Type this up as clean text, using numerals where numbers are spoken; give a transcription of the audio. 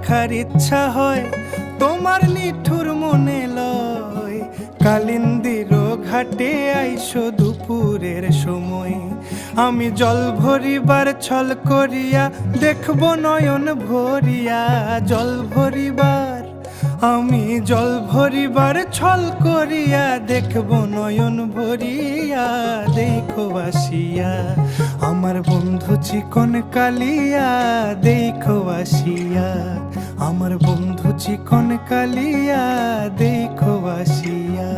দেখার ইচ্ছা হয়, তোমার নিঠুর মনে লয়। কালিন্দির ঘাটে আইসো দুপুরের সময়, আমি জল ভরিবার ছল করিয়া দেখব নয়ন ভরিয়া। জল ভরিবার, আমি জল ভরিবার ছল করিয়া দেখব নয়ন ভরিয়া। দেখো আসিয়া আমার বন্ধু চিকন কালিয়া, দেখো আসিয়া আমার বন্ধু চিকন কালিয়া, দেখো আসিয়া।